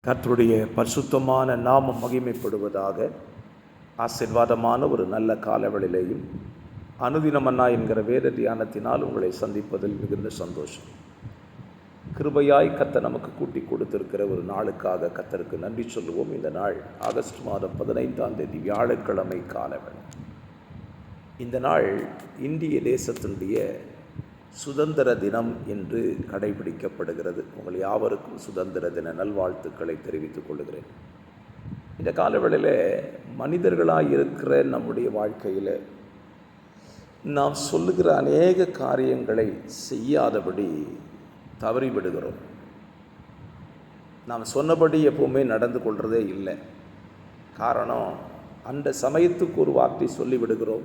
கர்த்தருடைய பரிசுத்தமான நாமம் மகிமைப்படுவதாக. ஆசீர்வாதமான ஒரு நல்ல காலவெளியிலேயும் அனுதினமன்னா என்கிற வேத தியானத்தினால் உங்களை சந்திப்பதில் மிகுந்த சந்தோஷம். கிருபையாய் கர்த்தர் நமக்கு கூட்டி கொடுத்திருக்கிற ஒரு நாளுக்காக கர்த்தருக்கு நன்றி சொல்லுவோம். இந்த நாள் ஆகஸ்ட் மாதம் 15ஆம் தேதி வியாழக்கிழமை காலவெளி. இந்த நாள் இந்திய தேசத்தினுடைய சுதந்திர தினம் என்று கடைபிடிக்கப்படுகிறது. உங்கள் யாவருக்கும் சுதந்திர தின நல்வாழ்த்துக்களை தெரிவித்துக் கொள்கிறேன். இந்த காலவெளியில் மனிதர்களாக இருக்கிற நம்முடைய வாழ்க்கையில் நாம் சொல்லுகிற அநேக காரியங்களை செய்யாதபடி தவறிவிடுகிறோம். நாம் சொன்னபடி எப்பவுமே நடந்து கொள்வதே இல்லை. காரணம், அந்த சமயத்துக்கு ஒரு வார்த்தை சொல்லிவிடுகிறோம்,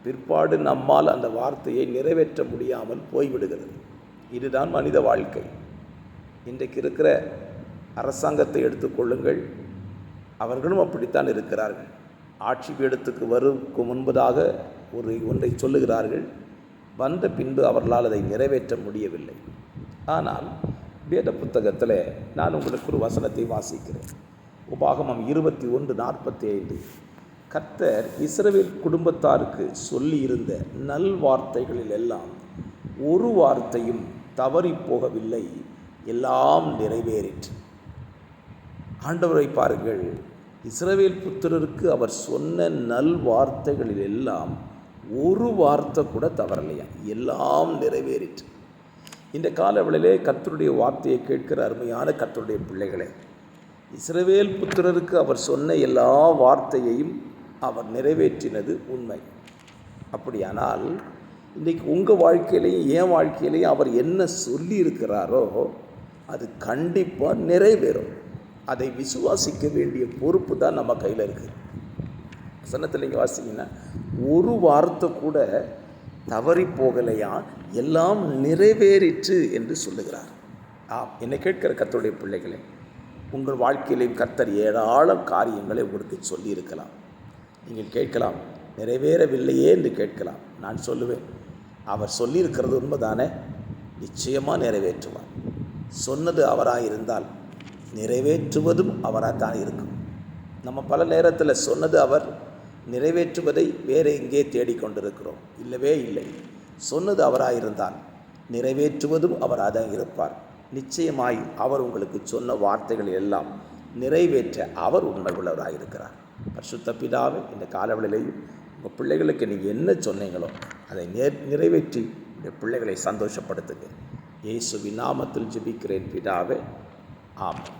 பிற்பாடு நம்மால் அந்த வார்த்தையை நிறைவேற்ற முடியாமல் போய்விடுகிறது. இதுதான் மனித வாழ்க்கை. இன்றைக்கு இருக்கிற அரசாங்கத்தை எடுத்துக்கொள்ளுங்கள், அவர்களும் அப்படித்தான் இருக்கிறார்கள். ஆட்சி பீடத்துக்கு வருவதற்கு முன்பதாக ஒன்றை சொல்லுகிறார்கள், வந்த பின்பு அவர்களால் அதை நிறைவேற்ற முடியவில்லை. ஆனால் வேத புத்தகத்தில் நான் உங்களுக்கு ஒரு வசனத்தை வாசிக்கிறேன். உபாகமம் 21:45. கர்த்தர் இஸ்ரவேல் குடும்பத்தாருக்கு சொல்லியிருந்த நல்வார்த்தைகளில் எல்லாம் ஒரு வார்த்தையும் தவறி போகவில்லை, எல்லாம் நிறைவேறிற்று. ஆண்டவரை பாருங்கள், இஸ்ரவேல் புத்திரருக்கு அவர் சொன்ன நல்வார்த்தைகளில் எல்லாம் ஒரு வார்த்தை கூட தவறலையா, எல்லாம் நிறைவேறிற்று. இந்த காலவெளியிலே கர்த்தருடைய வார்த்தையை கேட்கிற அருமையான கர்த்தருடைய பிள்ளைகளே, இஸ்ரவேல் புத்திரருக்கு அவர் சொன்ன எல்லா வார்த்தையையும் அவர் நிறைவேற்றினது உண்மை. அப்படியானால் இன்றைக்கு உங்கள் வாழ்க்கையிலையும் என் வாழ்க்கையிலையும் அவர் என்ன சொல்லி இருக்கிறாரோ அது கண்டிப்பாக நிறைவேறும். அதை விசுவாசிக்க வேண்டிய பொறுப்பு தான் நம்ம கையில் இருக்குது. வசனத்தில் நீங்கள் வாசிங்கன்னா ஒரு வார்த்தை கூட தவறி போகலையா, எல்லாம் நிறைவேறிற்று என்று சொல்லுகிறார். என்னை கேட்கிற கர்த்தருடைய பிள்ளைகளே, உங்கள் வாழ்க்கையிலையும் கர்த்தர் ஏராளம் காரியங்களை உங்களுக்கு சொல்லியிருக்கலாம். நீங்கள் கேட்கலாம், நிறைவேறவில்லையே என்று கேட்கலாம். நான் சொல்லுவேன், அவர் சொல்லியிருக்கிறது உண்மைதானே, நிச்சயமாக நிறைவேற்றுவார். சொன்னது அவராக இருந்தால் நிறைவேற்றுவதும் அவராக தான் இருக்கும். நம்ம பல நேரத்தில் சொன்னது அவர், நிறைவேற்றுவதை வேறு எங்கே தேடிக்கொண்டிருக்கிறோம். இல்லவே இல்லை. சொன்னது அவராக இருந்தால் நிறைவேற்றுவதும் அவராக தான் இருப்பார். நிச்சயமாய் அவர் உங்களுக்கு சொன்ன வார்த்தைகள் எல்லாம் நிறைவேற்ற அவர் உண்மை உள்ளவராக இருக்கிறார். பரிசுத்த பிதாவே, இந்த காலவெளியிலையும் உங்கள் பிள்ளைகளுக்கு நீங்கள் என்ன சொன்னீங்களோ அதை நிறைவேற்றி இந்த பிள்ளைகளை சந்தோஷப்படுத்துங்க. இயேசுவின் நாமத்தில் ஜெபிக்கிறேன் பிதாவே, ஆமென்.